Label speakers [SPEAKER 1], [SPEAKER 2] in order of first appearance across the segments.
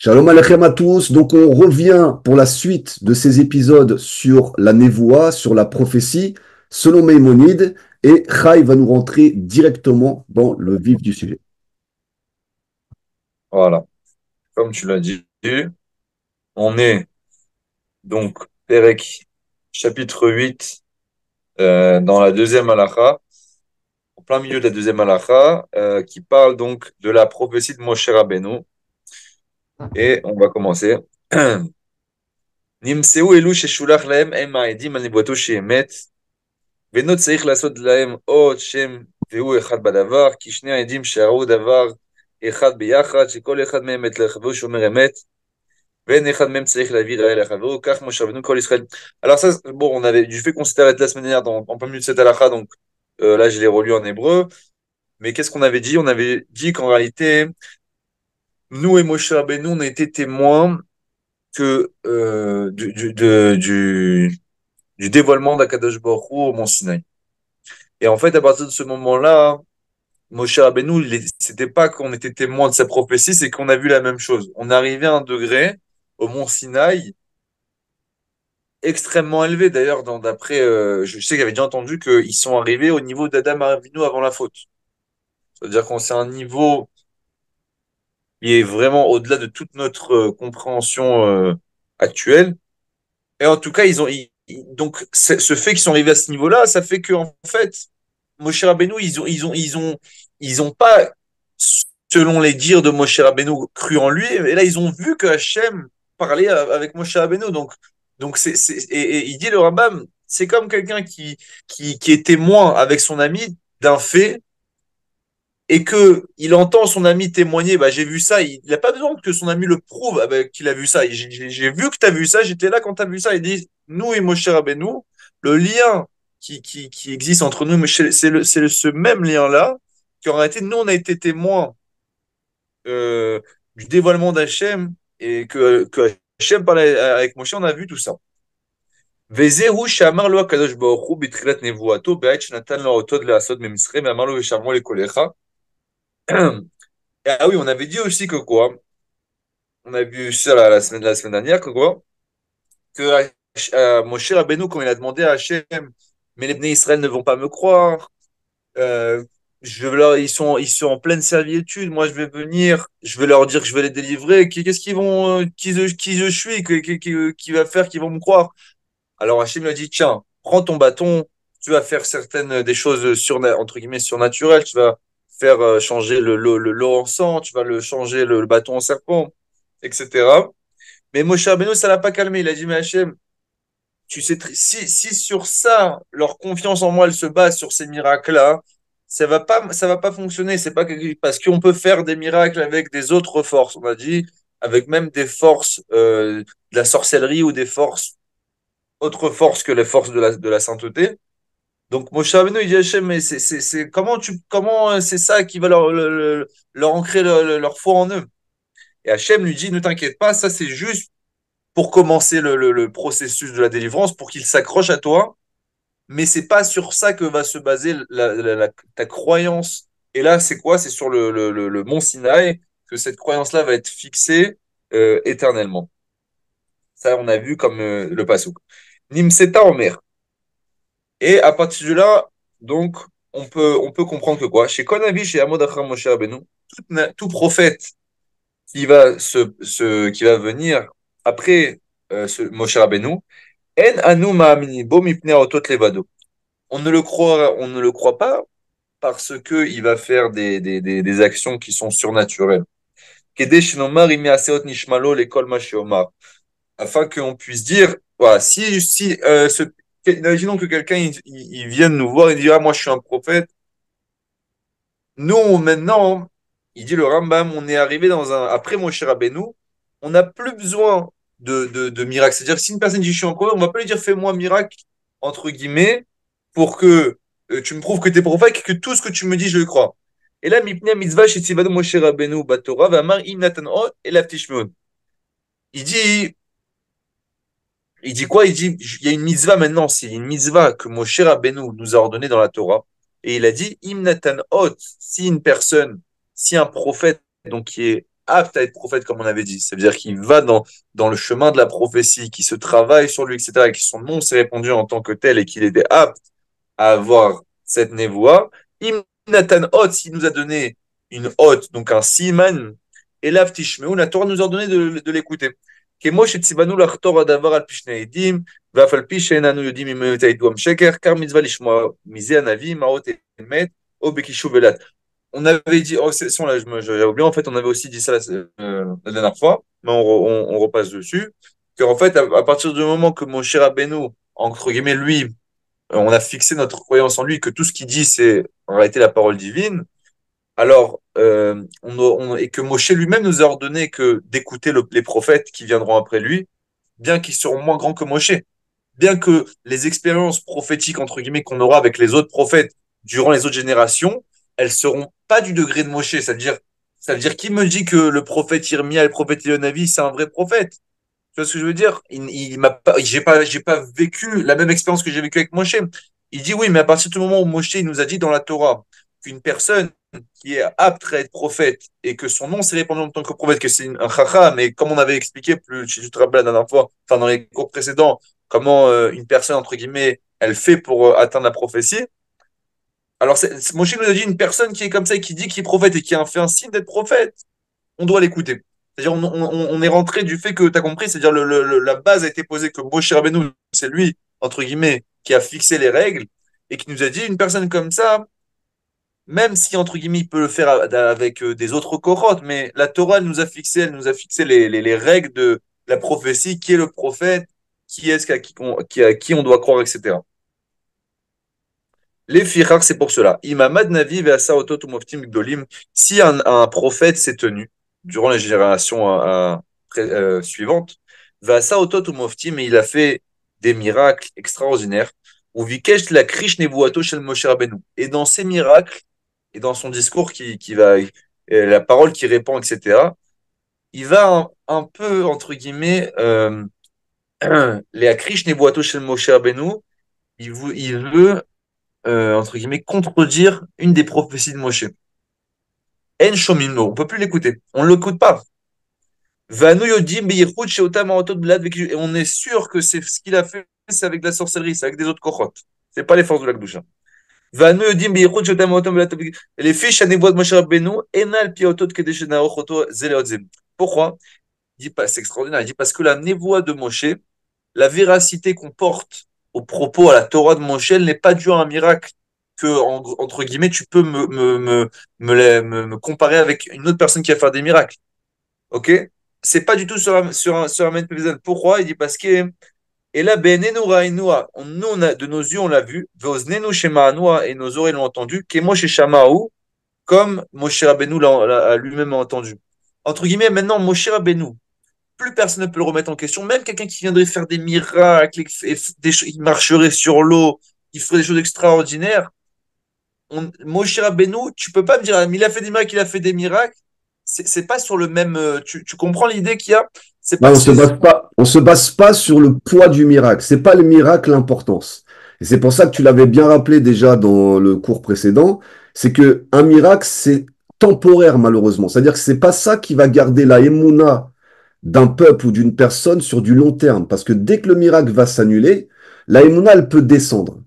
[SPEAKER 1] Shalom Aleichem à tous. Donc, on revient pour la suite de ces épisodes sur la névoie, sur la prophétie, selon Maïmonide. Et Chai va nous rentrer directement dans le vif du sujet.
[SPEAKER 2] Voilà, comme tu l'as dit, on est donc Perek chapitre 8 dans la deuxième halakha, au plein milieu de la deuxième halakha, qui parle donc de la prophétie de Moshe Rabbeinu. Et on va commencer. נמצאו אלו ששולח להם הם העדים על נבואתו שאמת, ואינו צריך לעשות להם עוד שם והוא אחד בדבר, כי שני העדים שראו דבר אחד ביחד, שכל אחד מהם מת לחברו שומר אמת, Ben Echad même Tsaïch la vie la Chavou, Kach Moshe Rabbeinu Kol Israël. Alors ça, bon, on avait du fait qu'on s'était arrêté la semaine dernière en plein milieu de cette halakha, donc là je l'ai relu en hébreu. Mais qu'est-ce qu'on avait dit? On avait dit qu'en réalité, nous et Moshe Rabbeinu, on a été témoins que du dévoilement d'Akadosh Baruch Hu au mont Sinaï. Et en fait, à partir de ce moment-là, Moshe Rabbeinu, c'était pas qu'on était témoin de sa prophétie, c'est qu'on a vu la même chose. On est arrivé à un degré au mont Sinaï extrêmement élevé. D'ailleurs, d'après, je sais que j'avais déjà entendu qu'ils sont arrivés au niveau d'Adam Avinu avant la faute. C'est-à-dire qu'on c'est un niveau qui est vraiment au-delà de toute notre compréhension actuelle. Et en tout cas, donc ce fait qu'ils sont arrivés à ce niveau-là, ça fait qu'en fait, Moshe Rabbeinu, ils ont pas, selon les dires de Moshe Rabbeinu, cru en lui. Et là, ils ont vu que Hachem parlait avec Moshe Rabbeinu. Donc et il dit le Rambam, c'est comme quelqu'un qui est témoin avec son ami d'un fait et que il entend son ami témoigner, bah, j'ai vu ça, il n'a pas besoin que son ami le prouve qu'il a vu ça. J'ai vu que tu as vu ça, j'étais là quand tu as vu ça. Il dit, nous et Moshe Rabbeinu, le lien qui existe entre nous, ce même lien-là, qui en réalité, nous, on a été témoins euh, du dévoilement d'Hachem et que Hachem parlait avec Moshe, on a vu tout ça. וזהו שאמר לו הקדוש ברוך הוא בתחילת נבואתו, בעת שנתן לו אותות לעשות במצרים, ואמר לו ושמעו לקולך. Ah oui, on avait dit aussi que quoi? On a vu ça la semaine dernière, que quoi? Que Moshe Rabbeinu, quand il a demandé à Hachem, mais les Bnei Israël ne vont pas me croire, euh, ils sont en pleine servitude, moi je vais venir, je vais leur dire que je vais les délivrer, qu'est-ce qu'ils vont, qui je suis, qui va faire qu'ils vont me croire? Alors Hachem lui a dit, tiens, prends ton bâton, tu vas faire certaines des choses entre guillemets surnaturelles, tu vas faire changer l'eau en sang, tu vas changer le bâton en serpent, etc. Mais Moshe Rabbeinu, ça l'a pas calmé. Il a dit, mais Hachem, tu sais, si sur ça, leur confiance en moi, elle se base sur ces miracles-là, ça va pas fonctionner. C'est pas parce qu'on peut faire des miracles avec des autres forces. On a dit, avec même des forces de la sorcellerie ou des forces autre force que les forces de la sainteté. Donc Moshe Rabbeinu, il dit Hachem, mais comment c'est ça qui va leur ancrer leur foi en eux? Et Hachem lui dit, ne t'inquiète pas, ça c'est juste pour commencer le processus de la délivrance, pour qu'il s'accroche à toi, mais c'est pas sur ça que va se baser ta croyance. Et là, c'est quoi? C'est sur le mont Sinaï que cette croyance-là va être fixée éternellement. Ça, on a vu comme le passouk. Nimseta Omer. Et à partir de là, donc, on peut comprendre que quoi? Chez Konavi, chez Amod Achram Moshe Rabbeinu, tout prophète qui va venir après Moshe Rabbeinu, En anu ma'amini bo mipnei otot levado. On ne le croit pas parce que il va faire des actions qui sont surnaturelles. Kede shenomar imi aseot nishmalo lekol ma sheomar. Afin qu'on puisse dire, voilà, imaginons que quelqu'un il vienne nous voir et dit, ah, moi je suis un prophète. Nous, maintenant, il dit le Rambam, on est arrivé après Moshe Rabbeinu, on n'a plus besoin de miracles. C'est-à-dire, si une personne dit, je suis un prophète, on va pas lui dire, fais-moi un miracle, entre guillemets, pour que tu me prouves que tu es prophète et que tout ce que tu me dis, je le crois. Et là, mipnei mitzvah shetzivanu Moshe Rabbeinu batorah, v'amar im natan ot elav tishmeun. Il dit, Il dit quoi? Il dit, il y a une mitzvah maintenant, c'est une mitzvah que Moshe Rabbeinu nous a ordonnée dans la Torah. Et il a dit, Im Natan Ot, si une personne, si un prophète, donc qui est apte à être prophète, comme on avait dit. C'est-à-dire qu'il va dans le chemin de la prophétie, qui se travaille sur lui, etc., et que son nom s'est répandu en tant que tel et qu'il était apte à avoir cette névoie. Im Nathan Hot, s'il nous a donné une hôte, donc un siman, et l'avtishmeu, la Torah nous a ordonné de l'écouter. כמו שציוונו לחתור הדבר על פי שני עדים, ואף על פי שאיננו יודעים אם אמת העדום שקר, car מצווה לשמוע מזה הנביא, מעות אמת, או בכישוב אלת. On avait dit, oh, j'avais oublié, en fait, on avait aussi dit ça la dernière fois, mais on repasse dessus, qu'en fait, à partir du moment que mon cher Rabbeinu, entre guillemets, lui, on a fixé notre croyance en lui, que tout ce qu'il dit, c'est en réalité la parole divine, alors, et que Moshe lui-même nous a ordonné que d'écouter les prophètes qui viendront après lui, bien qu'ils seront moins grands que Moshe, bien que les expériences prophétiques, entre guillemets, qu'on aura avec les autres prophètes durant les autres générations, elles seront pas du degré de Moshe. Ça veut dire qui me dit que le prophète Irmia et le prophète Élonavi, c'est un vrai prophète? Tu vois ce que je veux dire? Il m'a pas, j'ai pas vécu la même expérience que j'ai vécue avec Moshe. Il dit oui, mais à partir du moment où Moshe il nous a dit dans la Torah qu'une personne qui est apte à être prophète et que son nom s'est répandu en tant que prophète, que c'est un chacha, mais comme on avait expliqué plus, si tu te rappelles la dernière fois, enfin dans les cours précédents, comment une personne, entre guillemets, elle fait pour atteindre la prophétie. Alors, Moshe nous a dit une personne qui est comme ça et qui dit qu'il est prophète et qui a fait un signe d'être prophète, on doit l'écouter. C'est-à-dire, on est rentré du fait que tu as compris, c'est-à-dire la base a été posée que Moshe Rabbeinu, c'est lui, entre guillemets, qui a fixé les règles et qui nous a dit une personne comme ça, même si, entre guillemets, il peut le faire avec des autres cohortes, mais la Torah, elle nous a fixé les règles de la prophétie, qui est le prophète, qui est-ce à qui on doit croire, etc. Les fichar, c'est pour cela. Imamad Navi ve'asa otot umoftim gdolim. Si un prophète s'est tenu durant les générations suivantes, ve'asa otot umoftim, et il a fait des miracles extraordinaires. Ou vikesh la krish nevuato shel Moshe Rabbeinu. Et dans ces miracles, et dans son discours qui va, la parole qui répand, etc., il va un peu, entre guillemets, les akrish nevuato shel Moshe Rabbeinu, il veut entre guillemets, contredire une des prophéties de Moshe. En shomimno, on ne peut plus l'écouter. On ne l'écoute pas. Vanu yodim beyichud sheotam haotot blad vekiju. Et on est sûr que c'est ce qu'il a fait, c'est avec de la sorcellerie, c'est avec des autres kochot. C'est pas les forces de la Kedusha. Vanu yodim beyichud sheotam haotot blad vekiju. Les fiches à nevoie de Moshe Rabbeinu, enal piaotot kedesh naochoto zeleotzem. Pourquoi? Il dit pas, c'est extraordinaire. Il dit parce que la névoie de Moshe, la véracité qu'on porte au propos à la Torah de Moshe, elle n'est pas due à un miracle que, entre guillemets, tu peux me comparer avec une autre personne qui va faire des miracles. Ok? C'est pas du tout sur un main paysan. Pourquoi? Il dit parce que, et là, nous, de nos yeux, on l'a vu, et nos oreilles l'ont entendu, que Moshe Shamaou, comme Moshe Rabbeinu l'a lui-même entendu. Entre guillemets, maintenant, Moshe Rabbeinu, plus personne ne peut le remettre en question. Même quelqu'un qui viendrait faire des miracles, il marcherait sur l'eau, il ferait des choses extraordinaires. Moshe Rabbeinu, tu peux pas me dire, mais il a fait des miracles, il a fait des miracles. C'est pas sur le même. Tu comprends l'idée qu'il y a? C'est
[SPEAKER 1] Là,
[SPEAKER 2] pas.
[SPEAKER 1] on se base pas sur le poids du miracle. C'est pas le miracle l'importance. Et c'est pour ça que tu l'avais bien rappelé déjà dans le cours précédent. C'est que un miracle, c'est temporaire, malheureusement. C'est-à-dire que c'est pas ça qui va garder la émouna d'un peuple ou d'une personne sur du long terme. Parce que dès que le miracle va s'annuler, la émouna, elle peut descendre.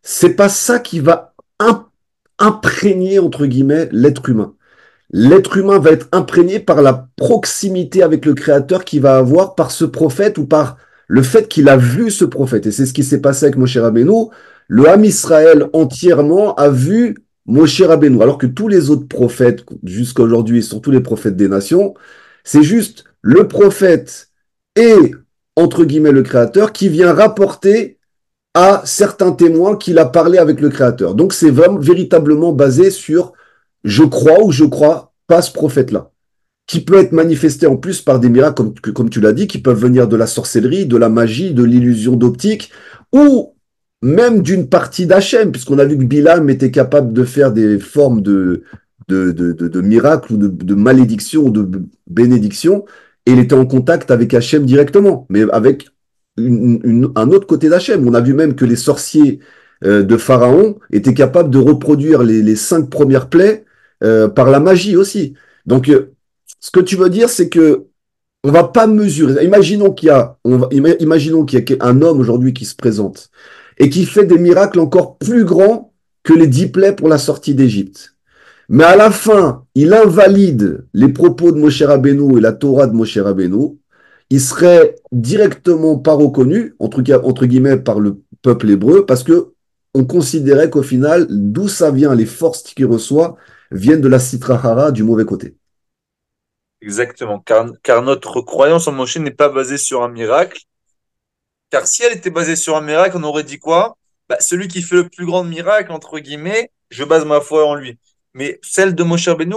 [SPEAKER 1] C'est pas ça qui va imprégner, entre guillemets, l'être humain. L'être humain va être imprégné par la proximité avec le Créateur qu'il va avoir par ce prophète ou par le fait qu'il a vu ce prophète. Et c'est ce qui s'est passé avec Moshe Rabbeinu. Le Ham Israël entièrement a vu Moshe Rabbeinu, alors que tous les autres prophètes, jusqu'à aujourd'hui, et surtout les prophètes des nations, c'est juste le prophète et, entre guillemets, le Créateur qui vient rapporter à certains témoins qu'il a parlé avec le Créateur. Donc c'est vraiment véritablement basé sur je crois ou je crois pas ce prophète-là, qui peut être manifesté en plus par des miracles, comme tu l'as dit, qui peuvent venir de la sorcellerie, de la magie, de l'illusion d'optique, ou même d'une partie d'Hachem, puisqu'on a vu que Bilam était capable de faire des formes de miracles ou de malédiction ou de bénédiction, et il était en contact avec Hachem directement, mais avec un autre côté d'Hachem. On a vu même que les sorciers de Pharaon étaient capables de reproduire les 5 premières plaies par la magie aussi. Donc, Ce que tu veux dire, c'est que on va pas mesurer. Imaginons qu'il y a un homme aujourd'hui qui se présente et qui fait des miracles encore plus grands que les 10 plaies pour la sortie d'Égypte. Mais à la fin, il invalide les propos de Moshe Rabbeinu et la Torah de Moshe Rabbeinu. Il serait directement pas reconnu, entre guillemets, par le peuple hébreu, parce que on considérait qu'au final, d'où ça vient, les forces qu'il reçoit viennent de la Sitra Hara, du mauvais côté.
[SPEAKER 2] Exactement, car notre croyance en Moshe n'est pas basée sur un miracle. Car si elle était basée sur un miracle, on aurait dit quoi? Bah, celui qui fait le plus grand miracle, entre guillemets, je base ma foi en lui. Mais celle de Moshe Rabbeinu,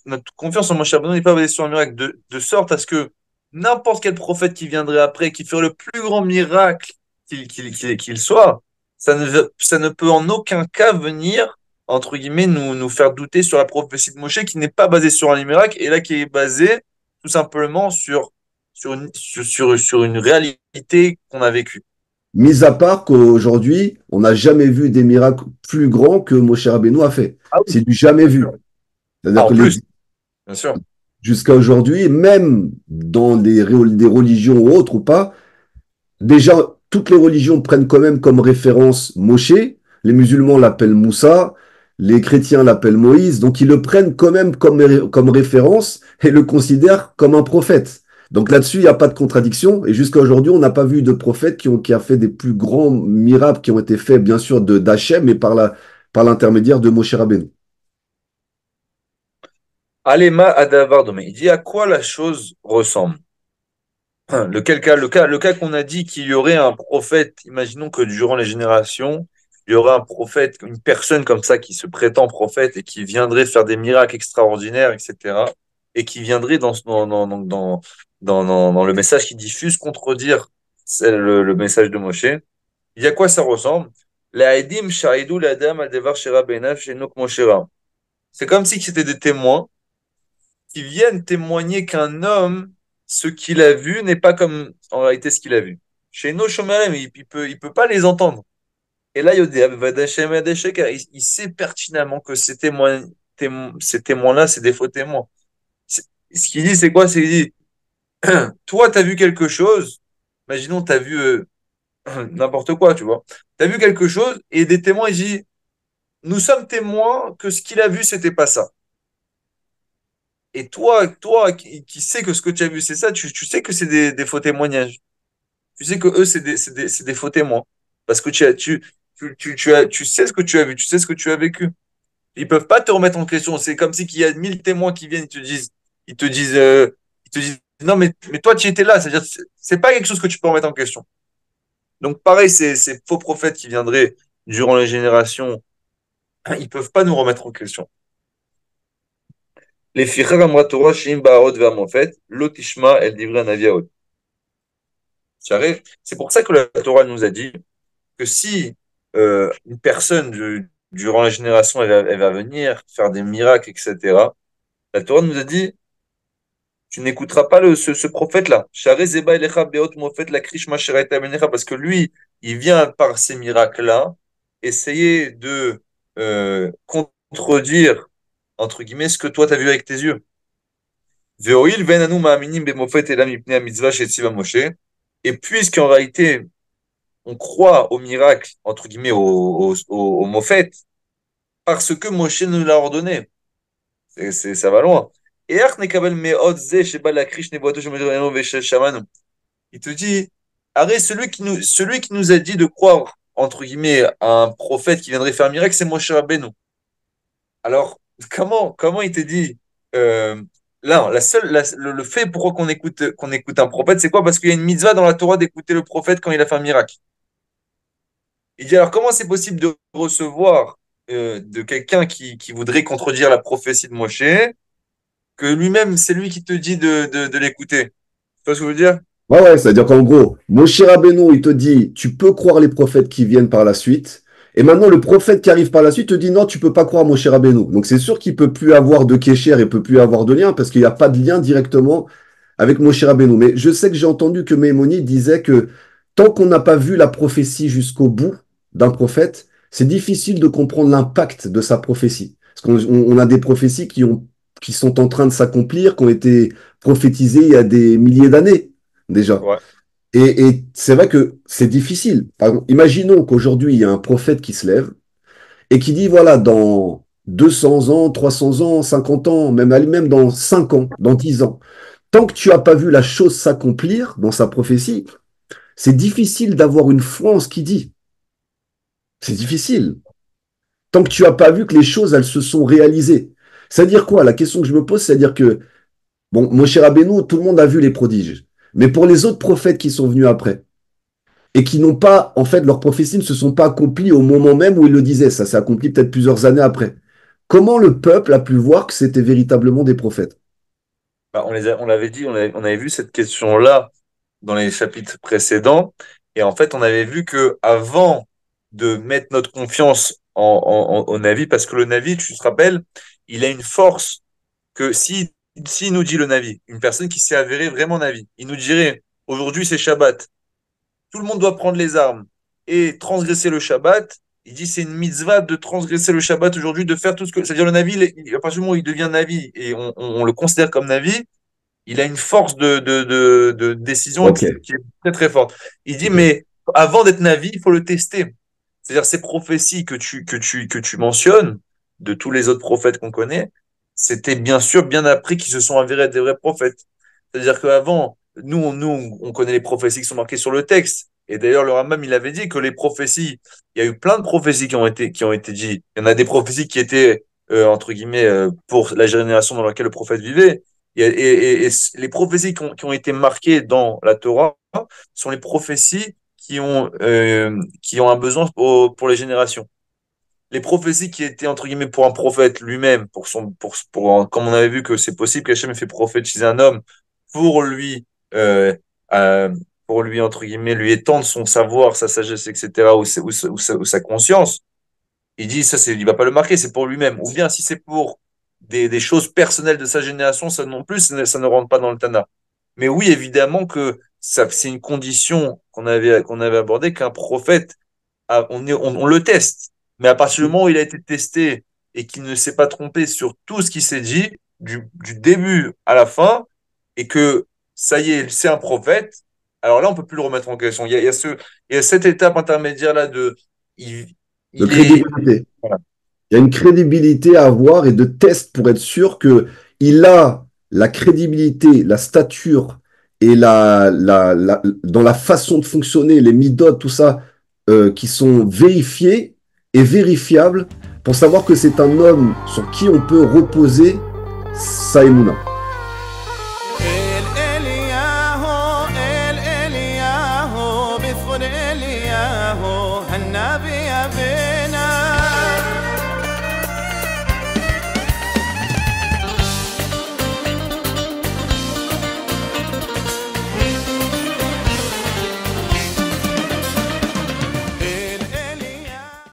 [SPEAKER 2] notre confiance en Moshe Rabbeinu n'est pas basée sur un miracle, de sorte à ce que n'importe quel prophète qui viendrait après, qui ferait le plus grand miracle qu'il soit, ça ne peut en aucun cas venir, entre guillemets, nous faire douter sur la prophétie de Moshe, qui n'est pas basée sur un miracle, et là qui est basée tout simplement sur une réalité qu'on a vécue.
[SPEAKER 1] Mis à part qu'aujourd'hui, on n'a jamais vu des miracles plus grands que Moshe Rabbeinu a fait.
[SPEAKER 2] Ah oui,
[SPEAKER 1] C'est du jamais
[SPEAKER 2] bien
[SPEAKER 1] vu.
[SPEAKER 2] sûr. Ah,
[SPEAKER 1] C'est-à-dire
[SPEAKER 2] en
[SPEAKER 1] que
[SPEAKER 2] plus, bien sûr.
[SPEAKER 1] jusqu'à aujourd'hui, même dans des religions ou autres ou pas, déjà, toutes les religions prennent quand même comme référence Moshe. Les musulmans l'appellent Moussa, les chrétiens l'appellent Moïse. Donc, ils le prennent quand même comme référence et le considèrent comme un prophète. Donc là-dessus, il n'y a pas de contradiction. Et jusqu'à aujourd'hui, on n'a pas vu de prophète qui a fait des plus grands miracles qui ont été faits, bien sûr, d'Hachem, mais par l'intermédiaire de Moshe Rabbeinu.
[SPEAKER 2] Alema Adavar Dome. Il dit à quoi la chose ressemble. Le cas qu'on a dit qu'il y aurait un prophète, imaginons que durant les générations, il y aurait un prophète, une personne comme ça qui se prétend prophète et qui viendrait faire des miracles extraordinaires, etc. Et qui viendrait dans le message qu'il diffuse contredire le message de Moshe. Il y a quoi ça ressemble? La Edim Shahidou Ladam Adevar Shera Beinav Shenok Moshera. C'est comme si c'était des témoins qui viennent témoigner qu'un homme, ce qu'il a vu n'est pas comme en réalité ce qu'il a vu. Chez nos Shomerem, il peut pas les entendre. Et là, Yodéab Vadashem Adeshek, il sait pertinemment que ces témoins-là, c'est des faux témoins. Ce qu'il dit, c'est quoi? C'est qu'il dit, toi, tu as vu quelque chose, imaginons, tu as vu n'importe quoi, tu vois. Tu as vu quelque chose, et des témoins, il dit, nous sommes témoins que ce qu'il a vu, c'était pas ça. Et toi qui sais que ce que tu as vu, c'est ça, tu sais que c'est des faux témoignages. Tu sais que eux, c'est des faux témoins. Parce que tu sais ce que tu as vu, tu sais ce que tu as vécu. Ils peuvent pas te remettre en question. C'est comme si qu'il y a 1000 témoins qui viennent, ils te disent, non, mais toi, tu étais là. C'est-à-dire, c'est pas quelque chose que tu peux remettre en question. Donc, pareil, ces faux prophètes qui viendraient durant les générations, ils peuvent pas nous remettre en question. Les fichar amra Torah sheim ba'arot ve'amofet, lo tishma el divrei hanavi haot. C'est pour ça que la Torah nous a dit que si une personne durant la génération, elle va venir faire des miracles, etc., la Torah nous a dit, tu n'écouteras pas ce prophète-là. Share zeba elecha beot mofet la krishma sheraita benecha, parce que lui, il vient par ces miracles-là essayer de contredire, entre guillemets, ce que toi, tu as vu avec tes yeux. Ve'oil ve'enanu ma'aminim bemofet elam mipnei hamitzvah she'etziva Moshe. Et puisqu'en réalité, on croit au miracle, entre guillemets, au Mophet, parce que Moshe nous l'a ordonné. Ça va loin. Et il te dit, arrête, celui qui nous a dit de croire, entre guillemets, à un prophète qui viendrait faire un miracle, c'est Moshe Rabbeinu. Alors, comment il te dit, là, le fait pourquoi qu'on écoute un prophète, c'est quoi? Parce qu'il y a une mitzvah dans la Torah d'écouter le prophète quand il a fait un miracle. Il dit alors comment c'est possible de recevoir de quelqu'un qui voudrait contredire la prophétie de Moshe, que lui-même, c'est lui qui te dit de l'écouter. Tu vois ce que je veux dire?
[SPEAKER 1] Ouais, ouais, c'est-à-dire qu'en gros, Moshe Rabbeinu, il te dit, tu peux croire les prophètes qui viennent par la suite. Et maintenant, le prophète qui arrive par la suite te dit, non, tu peux pas croire Moshe Rabbeinu. Donc, c'est sûr qu'il peut plus avoir de kécher et peut plus avoir de lien parce qu'il n'y a pas de lien directement avec Moshe Rabbeinu. Mais je sais que j'ai entendu que Maimoni disait que tant qu'on n'a pas vu la prophétie jusqu'au bout d'un prophète, c'est difficile de comprendre l'impact de sa prophétie. Parce qu'on a des prophéties qui sont en train de s'accomplir, qui ont été prophétisés il y a des milliers d'années déjà.
[SPEAKER 2] Ouais.
[SPEAKER 1] Et c'est vrai que c'est difficile. Par exemple, imaginons qu'aujourd'hui, il y a un prophète qui se lève et qui dit, voilà, dans 200 ans, 300 ans, 50 ans, même dans 5 ans, dans 10 ans, tant que tu n'as pas vu la chose s'accomplir dans sa prophétie, c'est difficile d'avoir une foi en ce qu'il dit. C'est difficile. Tant que tu n'as pas vu que les choses, elles se sont réalisées. C'est-à-dire quoi? La question que je me pose, c'est-à-dire que, bon, Moshe Rabbeinu, tout le monde a vu les prodiges. Mais pour les autres prophètes qui sont venus après, et qui n'ont pas, en fait, leurs prophéties ne se sont pas accomplies au moment même où ils le disaient. Ça s'est accompli peut-être plusieurs années après. Comment le peuple a pu voir que c'était véritablement des prophètes?
[SPEAKER 2] Bah, on l'avait dit, on avait vu cette question-là dans les chapitres précédents. Et en fait, on avait vu que avant de mettre notre confiance au Navi, parce que le Navi, tu te rappelles, il a une force que si nous dit le Navi, une personne qui s'est avérée vraiment Navi, il nous dirait, aujourd'hui c'est Shabbat, tout le monde doit prendre les armes et transgresser le Shabbat. Il dit c'est une mitzvah de transgresser le Shabbat aujourd'hui, de faire tout ce que. C'est-à-dire le Navi, à partir du moment où il devient Navi et on le considère comme Navi, il a une force de décision
[SPEAKER 1] Ok.
[SPEAKER 2] qui est très très forte. Il dit,
[SPEAKER 1] Ok.
[SPEAKER 2] mais avant d'être Navi, il faut le tester. C'est-à-dire ces prophéties que tu mentionnes, de tous les autres prophètes qu'on connaît, c'était bien sûr bien après qu'ils se sont avérés être des vrais prophètes. C'est-à-dire qu'avant, on connaît les prophéties qui sont marquées sur le texte. Et d'ailleurs, le Rambam, il avait dit que les prophéties, il y a eu plein de prophéties qui ont été dites. Il y en a des prophéties qui étaient, entre guillemets, pour la génération dans laquelle le prophète vivait. Et les prophéties qui ont été marquées dans la Torah sont les prophéties qui ont un besoin pour les générations. Les prophéties qui étaient, entre guillemets, pour un prophète lui-même, comme on avait vu que c'est possible qu'Hachem ait fait prophétiser un homme pour lui, euh, euh, entre guillemets, lui étendre son savoir, sa sagesse, etc., ou sa conscience, il dit, il va pas le marquer, c'est pour lui-même. Ou bien, si c'est pour des choses personnelles de sa génération, ça non plus, ça ne rentre pas dans le Tana. Mais oui, évidemment que c'est une condition qu'on avait abordée, qu'un prophète, on le teste. Mais à partir du moment où il a été testé et qu'il ne s'est pas trompé sur tout ce qui s'est dit, du début à la fin, et que ça y est, c'est un prophète, alors là, on peut plus le remettre en question. Il y a cette étape intermédiaire-là il,
[SPEAKER 1] De
[SPEAKER 2] il est,
[SPEAKER 1] crédibilité.
[SPEAKER 2] voilà.
[SPEAKER 1] Il y a une crédibilité à avoir et de test pour être sûr que il a la crédibilité, la stature et dans la façon de fonctionner, les midotes, tout ça, qui sont vérifiés et vérifiables pour savoir que c'est un homme sur qui on peut reposer sa émouna.
[SPEAKER 3] الإله النبي